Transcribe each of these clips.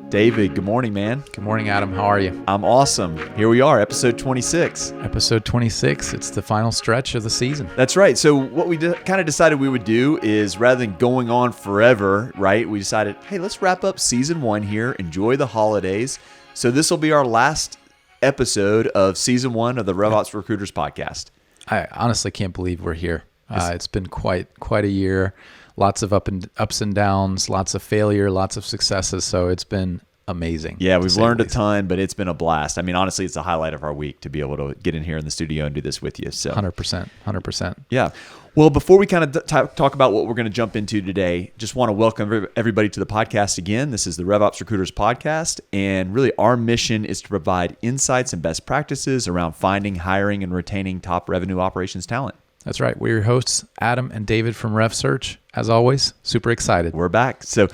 David, good morning, man. Good morning, Adam. How are you? I'm awesome. Here we are, episode 26. Episode 26. It's the final stretch of the season. That's right. So what we kind of decided we would do is rather than going on forever, right, we decided, hey, let's wrap up season 1 here, enjoy the holidays. So this will be our last episode of season 1 of the RevOps Recruiters podcast. I honestly can't believe we're here. It's been quite a year. Lots of ups and downs, lots of failure, lots of successes. So it's been amazing. Yeah, we've learned a ton, but it's been a blast. I mean, honestly, it's the highlight of our week to be able to get in here in the studio and do this with you. So 100%. Yeah. Well, before we kind of talk about what we're going to jump into today, just want to welcome everybody to the podcast again. This is the RevOps Recruiters podcast, and really our mission is to provide insights and best practices around finding, hiring, and retaining top revenue operations talent. That's right. We're your hosts, Adam and David from RevSearch. As always, super excited. We're back. So,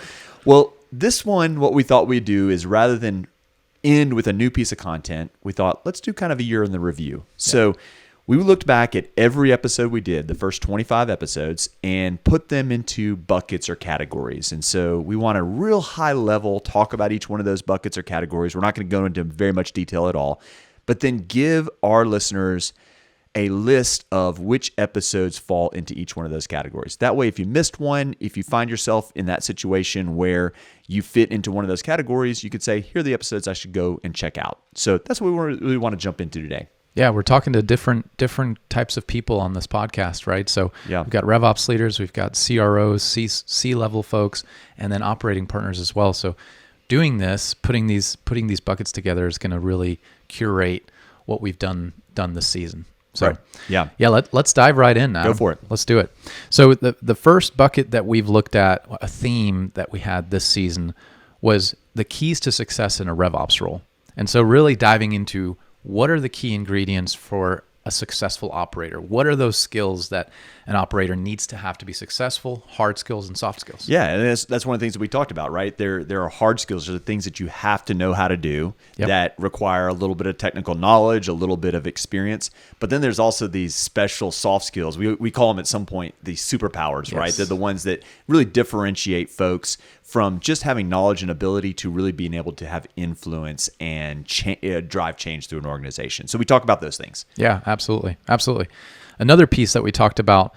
well, this one, what we thought we'd do is rather than end with a new piece of content, we thought let's do kind of a year in the review. So we looked back at every episode we did, the first 25 episodes, and put them into buckets or categories. And so we want a real high level talk about each one of those buckets or categories. We're not going to go into very much detail at all, but then give our listeners a list of which episodes fall into each one of those categories. That way, if you missed one, if you find yourself in that situation where you fit into one of those categories, you could say, here are the episodes I should go and check out. So that's what we really want to jump into today. Yeah, we're talking to different types of people on this podcast, right? So We've got RevOps leaders, we've got CROs, C-level folks, and then operating partners as well. So doing this, putting these buckets together is going to really curate what we've done this season. So right. Let's dive right in now. Go for it. Let's do it. So the first bucket that we've looked at, a theme that we had this season, was the keys to success in a RevOps role. And so really diving into what are the key ingredients for a successful operator? What are those skills that an operator needs to have to be successful, hard skills and soft skills? Yeah, and that's one of the things that we talked about, right? There are hard skills, there are things that you have to know how to do that require a little bit of technical knowledge, a little bit of experience. But then there's also these special soft skills. We call them at some point these superpowers, right? They're the ones that really differentiate folks from just having knowledge and ability to really being able to have influence and drive change through an organization. So we talk about those things. Yeah, absolutely. Another piece that we talked about,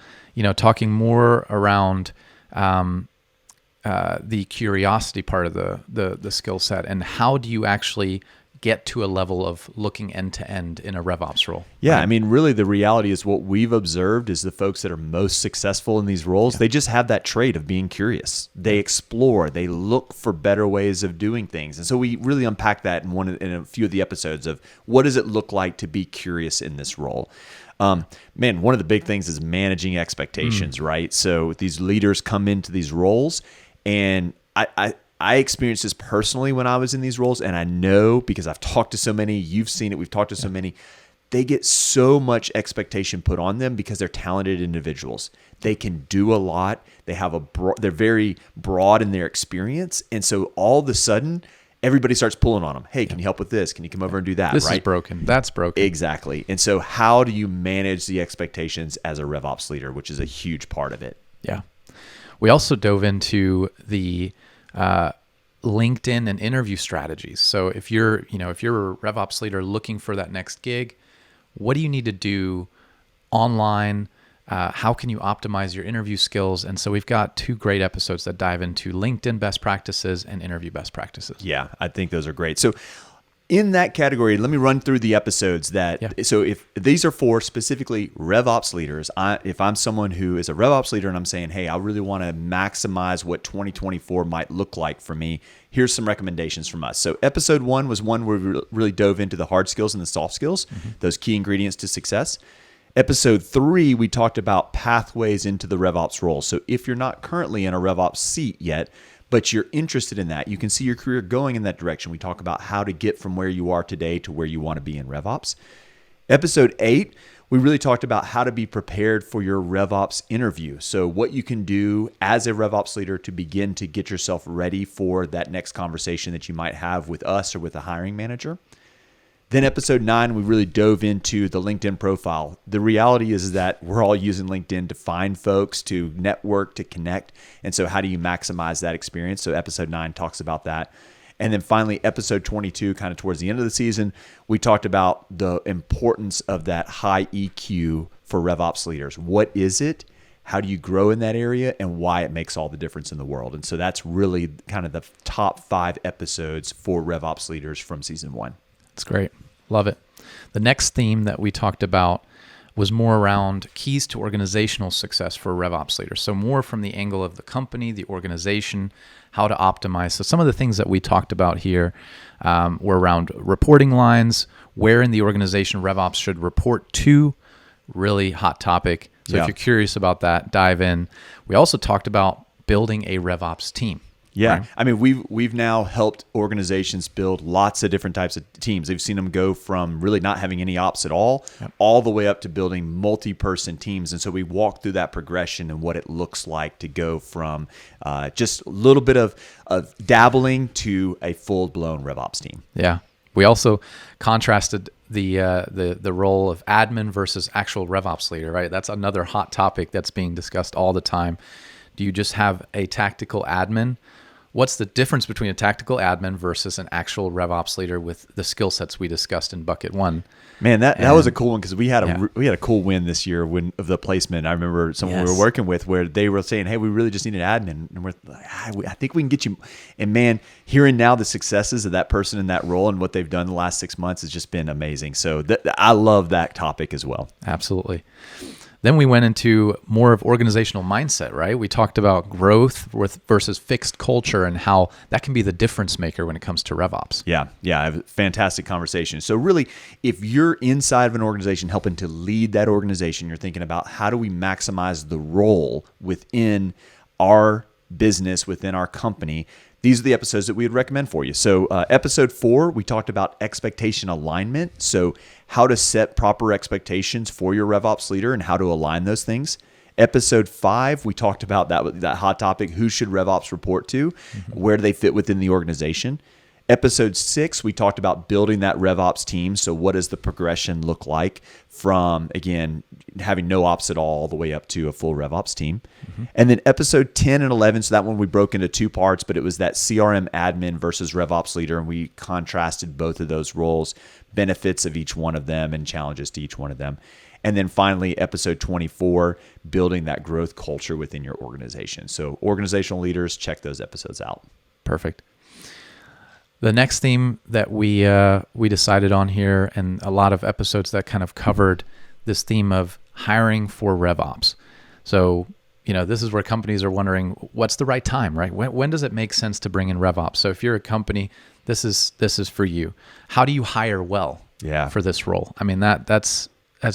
talking more around the curiosity part of the skill set, and how do you actually get to a level of looking end to end in a RevOps role? Yeah, right? I mean, really the reality is what we've observed is the folks that are most successful in these roles, they just have that trait of being curious. They explore, they look for better ways of doing things. And so we really unpack that in a few of the episodes of what does it look like to be curious in this role. Man, one of the big things is managing expectations, right? So these leaders come into these roles, and I experienced this personally when I was in these roles, and I know because I've talked to so many, you've seen it, we've talked to so many, they get so much expectation put on them because they're talented individuals. They can do a lot. They have they're very broad in their experience, and so all of a sudden, everybody starts pulling on them. Hey, can you help with this? Can you come over and do that? This is broken. That's broken. Exactly. And so how do you manage the expectations as a RevOps leader, which is a huge part of it? Yeah. We also dove into the LinkedIn and interview strategies. So if you're a RevOps leader looking for that next gig, what do you need to do online? How can you optimize your interview skills? And so we've got 2 great episodes that dive into LinkedIn best practices and interview best practices. Yeah, I think those are great. So in that category, let me run through the episodes so if these are for specifically RevOps leaders, if I'm someone who is a RevOps leader and I'm saying, hey, I really want to maximize what 2024 might look like for me, here's some recommendations from us. So episode 1 was one where we really dove into the hard skills and the soft skills, those key ingredients to success. Episode 3, we talked about pathways into the RevOps role. So if you're not currently in a RevOps seat yet, but you're interested in that, you can see your career going in that direction. We talk about how to get from where you are today to where you want to be in RevOps. Episode 8, we really talked about how to be prepared for your RevOps interview. So what you can do as a RevOps leader to begin to get yourself ready for that next conversation that you might have with us or with a hiring manager. Then episode 9, we really dove into the LinkedIn profile. The reality is that we're all using LinkedIn to find folks, to network, to connect. And so how do you maximize that experience? So episode 9 talks about that. And then finally, episode 22, kind of towards the end of the season, we talked about the importance of that high EQ for RevOps leaders. What is it? How do you grow in that area, and why it makes all the difference in the world? And so that's really kind of the top 5 episodes for RevOps leaders from season 1. That's great. Love it. The next theme that we talked about was more around keys to organizational success for RevOps leaders. So more from the angle of the company, the organization, how to optimize. So some of the things that we talked about here were around reporting lines, where in the organization RevOps should report to, really hot topic. So if you're curious about that, dive in. We also talked about building a RevOps team. Yeah. Right? I mean, we've now helped organizations build lots of different types of teams. They've seen them go from really not having any ops at all the way up to building multi-person teams. And so we walk through that progression and what it looks like to go from just a little bit of dabbling to a full-blown RevOps team. Yeah. We also contrasted the role of admin versus actual RevOps leader, right? That's another hot topic that's being discussed all the time. Do you just have a tactical admin? What's the difference between a tactical admin versus an actual RevOps leader with the skill sets we discussed in bucket 1? Man, that was a cool one, because we had a cool win this year of the placement. I remember someone we were working with where they were saying, "Hey, we really just need an admin," and we're like, "I think we can get you." And man, hearing now the successes of that person in that role and what they've done the last 6 months has just been amazing. So I love that topic as well. Absolutely. Then we went into more of organizational mindset, right? We talked about growth versus fixed culture and how that can be the difference maker when it comes to RevOps. Yeah, I have a fantastic conversation. So really, if you're inside of an organization helping to lead that organization, you're thinking about how do we maximize the role within our business, within our company, these are the episodes that we would recommend for you. So episode 4, we talked about expectation alignment. So how to set proper expectations for your RevOps leader and how to align those things. Episode 5, we talked about that hot topic, who should RevOps report to, where do they fit within the organization. Episode 6, we talked about building that RevOps team. So what does the progression look like from, again, having no ops at all the way up to a full RevOps team. And then episode 10 and 11, so that one we broke into 2 parts, but it was that CRM admin versus RevOps leader, and we contrasted both of those roles, benefits of each one of them, and challenges to each one of them. And then finally, episode 24, building that growth culture within your organization. So organizational leaders, check those episodes out. Perfect. The next theme that we decided on here, and a lot of episodes that kind of covered this theme of hiring for RevOps. So, this is where companies are wondering, what's the right time, right? When does it make sense to bring in RevOps? So if you're a company, this is for you. How do you hire well for this role? I mean, that's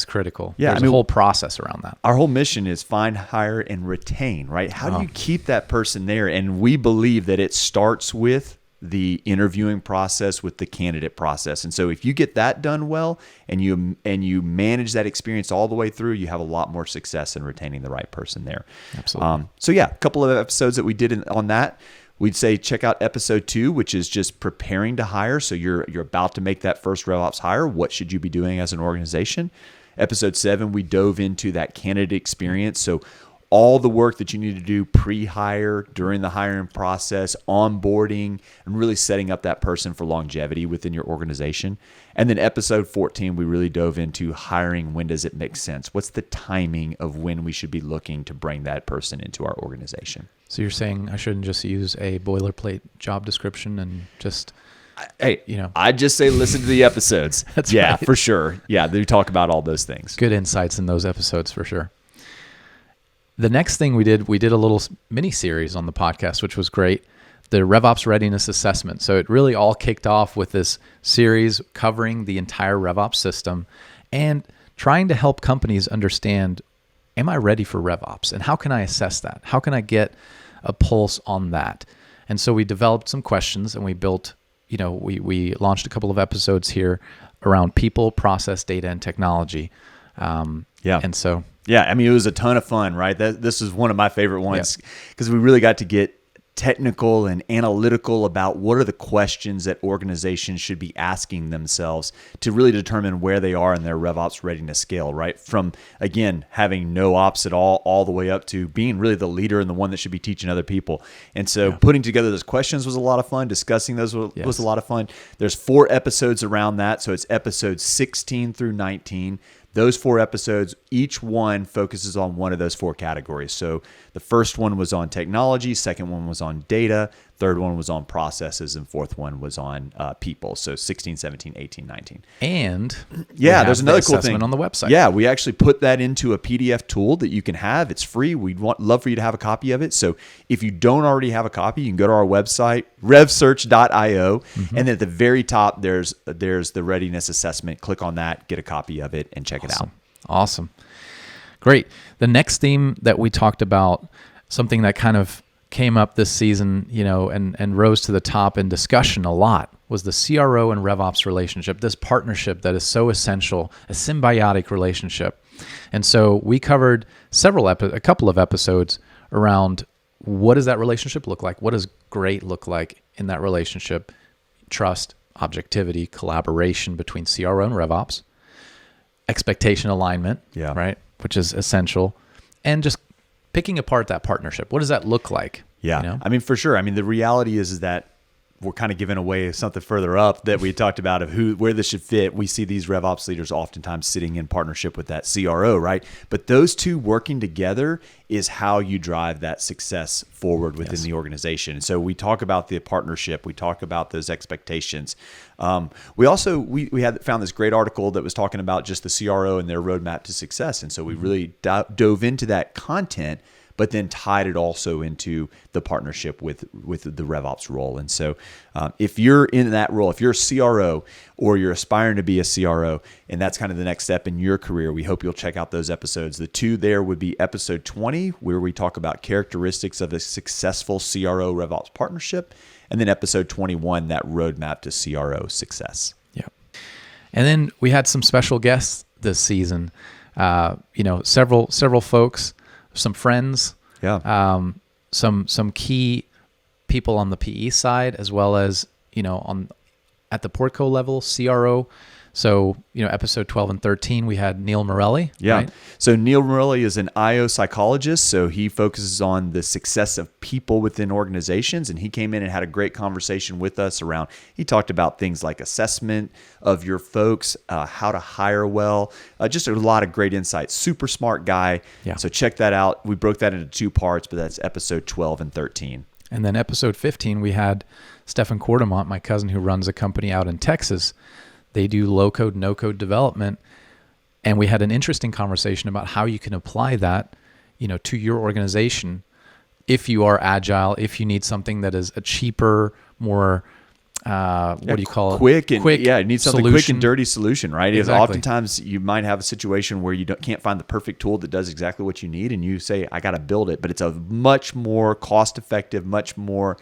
critical. Yeah, There's a whole process around that. Our whole mission is find, hire, and retain, right? How do you keep that person there? And we believe that it starts with the interviewing process, with the candidate process. And so if you get that done well and you manage that experience all the way through, you have a lot more success in retaining the right person there. Absolutely. So a couple of episodes that we did on that. We'd say check out episode 2, which is just preparing to hire. So you're about to make that first RevOps hire. What should you be doing as an organization? Episode 7, we dove into that candidate experience. So all the work that you need to do pre-hire, during the hiring process, onboarding, and really setting up that person for longevity within your organization. And then episode 14, we really dove into hiring. When does it make sense? What's the timing of when we should be looking to bring that person into our organization? So you're saying I shouldn't just use a boilerplate job description and just... I just say listen to the episodes. That's right. For sure. Yeah, they talk about all those things. Good insights in those episodes for sure. The next thing we did a little mini series on the podcast, which was great, the RevOps Readiness Assessment. So it really all kicked off with this series covering the entire RevOps system and trying to help companies understand, am I ready for RevOps? And how can I assess that? How can I get a pulse on that? And so we developed some questions and we built, we launched a couple of episodes here around people, process, data, and technology. And so... Yeah, I mean, it was a ton of fun, right? This is one of my favorite ones because we really got to get technical and analytical about what are the questions that organizations should be asking themselves to really determine where they are in their RevOps readiness scale, right? From, again, having no ops at all the way up to being really the leader and the one that should be teaching other people. And so putting together those questions was a lot of fun. Discussing those was a lot of fun. There's 4 episodes around that. So it's episodes 16 through 19. Those 4 episodes, each one focuses on one of those 4 categories. So the first one was on technology, second one was on data, third one was on processes, and fourth one was on people. So 16, 17, 18, 19. And there's another cool thing on the website. Yeah, we actually put that into a PDF tool that you can have. It's free. We'd love for you to have a copy of it. So if you don't already have a copy, you can go to our website, revsearch.io, and then at the very top, there's the readiness assessment. Click on that, get a copy of it, and check it out. Awesome. Great. The next theme that we talked about, something that kind of came up this season, and rose to the top in discussion a lot, was the CRO and RevOps relationship, this partnership that is so essential, a symbiotic relationship. And so we covered a couple of episodes around what does that relationship look like? What does great look like in that relationship? Trust, objectivity, collaboration between CRO and RevOps, expectation alignment, right, which is essential, and just picking apart that partnership. What does that look like? Yeah. I mean, for sure. I mean, the reality is that we're kind of giving away something further up that we talked about of where this should fit. We see these RevOps leaders oftentimes sitting in partnership with that CRO, right? But those two working together is how you drive that success forward within the organization. And so we talk about the partnership. We talk about those expectations. We also, we had found this great article that was talking about just the CRO and their roadmap to success. And so we really dove into that content, but then tied it also into the partnership with the RevOps role. And so if you're in that role, if you're a CRO or you're aspiring to be a CRO, and that's kind of the next step in your career, we hope you'll check out those episodes. The 2 there would be episode 20, where we talk about characteristics of a successful CRO RevOps partnership, and then episode 21, that roadmap to CRO success. Yeah. And then we had some special guests this season, several folks, some friends, some key people on the PE side, as well as at the Portco level, CRO. So episode 12 and 13, we had Neil Morelli. Yeah. Right? So Neil Morelli is an IO psychologist. So he focuses on the success of people within organizations. And he came in and had a great conversation with us around, he talked about things like assessment of your folks, how to hire well, just a lot of great insights. Super smart guy. Yeah. So check that out. We broke that into 2 parts, but that's episode 12 and 13. And then episode 15, we had Stefan Quartermont, my cousin who runs a company out in Texas. They do low-code, no-code development, and we had an interesting conversation about how you can apply that, to your organization. If you are agile, if you need something that is a cheaper, more what do you call it? Quick, it needs something solution. Quick and dirty solution, right? Exactly. Oftentimes you might have a situation where you can't find the perfect tool that does exactly what you need, and you say, I got to build it. But it's a much more cost-effective, much more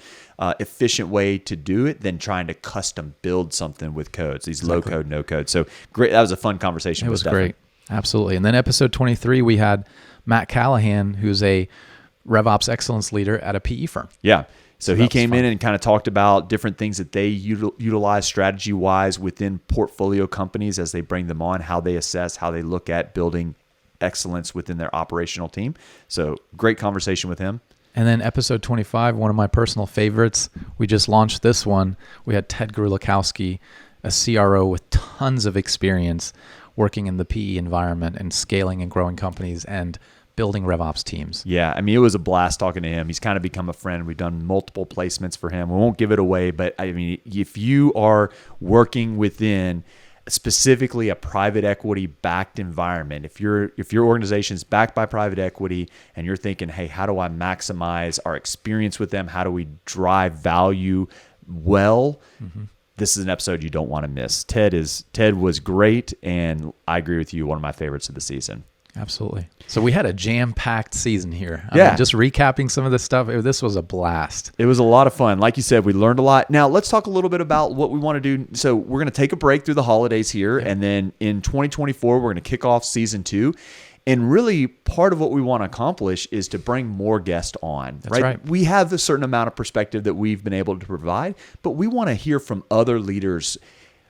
efficient way to do it than trying to custom build something with codes, these low-code, no-code. So great. That was a fun conversation. It was great. Absolutely. And then episode 23, we had Matt Callahan, who's a RevOps excellence leader at a PE firm. Yeah. So he came in and kind of talked about different things that they utilize strategy-wise within portfolio companies as they bring them on, how they assess, how they look at building excellence within their operational team. So great conversation with him. And then episode 25, one of my personal favorites, we just launched this one. We had Ted Grulakowski, a CRO with tons of experience working in the PE environment and scaling and growing companies and building RevOps teams. Yeah, I mean, it was a blast talking to him. He's kind of become a friend. We've done multiple placements for him. We won't give it away, but I mean, if you are working within specifically a private equity backed environment, if your organization is backed by private equity and you're thinking, hey, how do I maximize our experience with them? How do we drive value well? Mm-hmm. This is an episode you don't want to miss. Ted was great, and I agree with you, one of my favorites of the season. Absolutely. So we had a jam-packed season here. I mean, just recapping some of this stuff, this was a blast. It was a lot of fun. Like you said, we learned a lot. Now, let's talk a little bit about what we want to do. So we're going to take a break through the holidays here, and then in 2024, we're going to kick off season 2. And really, part of what we want to accomplish is to bring more guests on. That's right. We have a certain amount of perspective that we've been able to provide, but we want to hear from other leaders,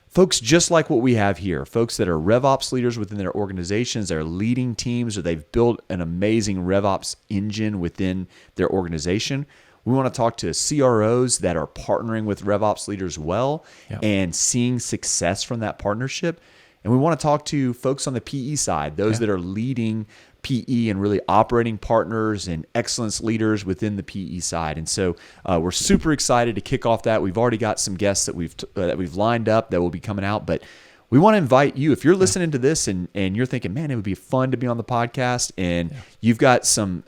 folks just like what we have here, folks that are RevOps leaders within their organizations, they're leading teams, or they've built an amazing RevOps engine within their organization. We want to talk to CROs that are partnering with RevOps leaders well and seeing success from that partnership. And we want to talk to folks on the PE side, those that are leading PE and really operating partners and excellence leaders within the PE side. And so we're super excited to kick off that. We've already got some guests that we've lined up that will be coming out, but we want to invite you, if you're listening to this and you're thinking, man, it would be fun to be on the podcast, and you've got some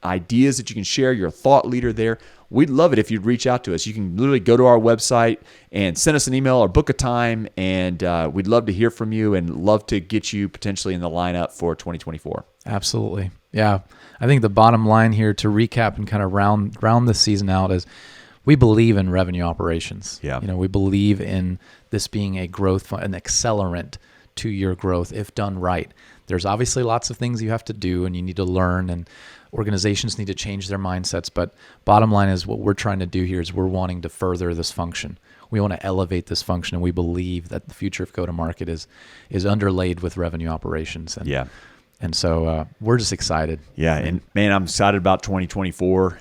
ideas that you can share, you're a thought leader there, we'd love it if you'd reach out to us. You can literally go to our website and send us an email or book a time, and we'd love to hear from you and love to get you potentially in the lineup for 2024. Absolutely. Yeah. I think the bottom line here, to recap and kind of round the season out, is we believe in revenue operations. Yeah. We believe in this being a growth, an accelerant to your growth if done right. There's obviously lots of things you have to do and you need to learn, and organizations need to change their mindsets. But bottom line is, what we're trying to do here is we're wanting to further this function. We want to elevate this function, and we believe that the future of go-to-market is underlaid with revenue operations. And so we're just excited. Yeah, and man, I'm excited about 2024.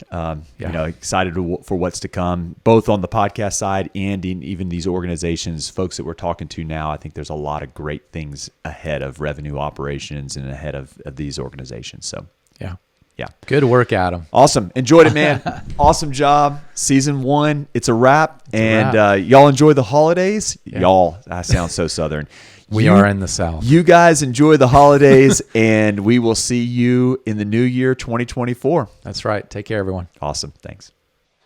Excited for what's to come, both on the podcast side and in even these organizations, folks that we're talking to now. I think there's a lot of great things ahead of revenue operations and ahead of these organizations. So yeah. Good work, Adam. Awesome. Enjoyed it, man. Awesome job. Season 1, it's a wrap. Y'all enjoy the holidays. Yeah. Y'all, I sound so Southern. We are in the South. You guys enjoy the holidays, and we will see you in the new year, 2024. That's right. Take care, everyone. Awesome. Thanks.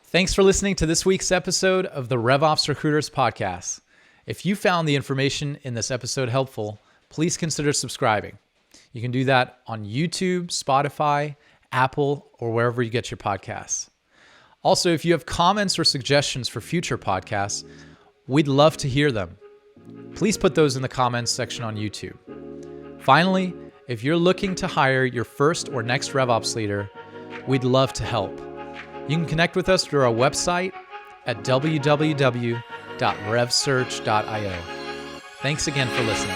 Thanks for listening to this week's episode of the RevOps Recruiters podcast. If you found the information in this episode helpful, please consider subscribing. You can do that on YouTube, Spotify, Apple, or wherever you get your podcasts. Also, if you have comments or suggestions for future podcasts, we'd love to hear them. Please put those in the comments section on YouTube. Finally, if you're looking to hire your first or next RevOps leader, we'd love to help. You can connect with us through our website at www.revsearch.io. Thanks again for listening.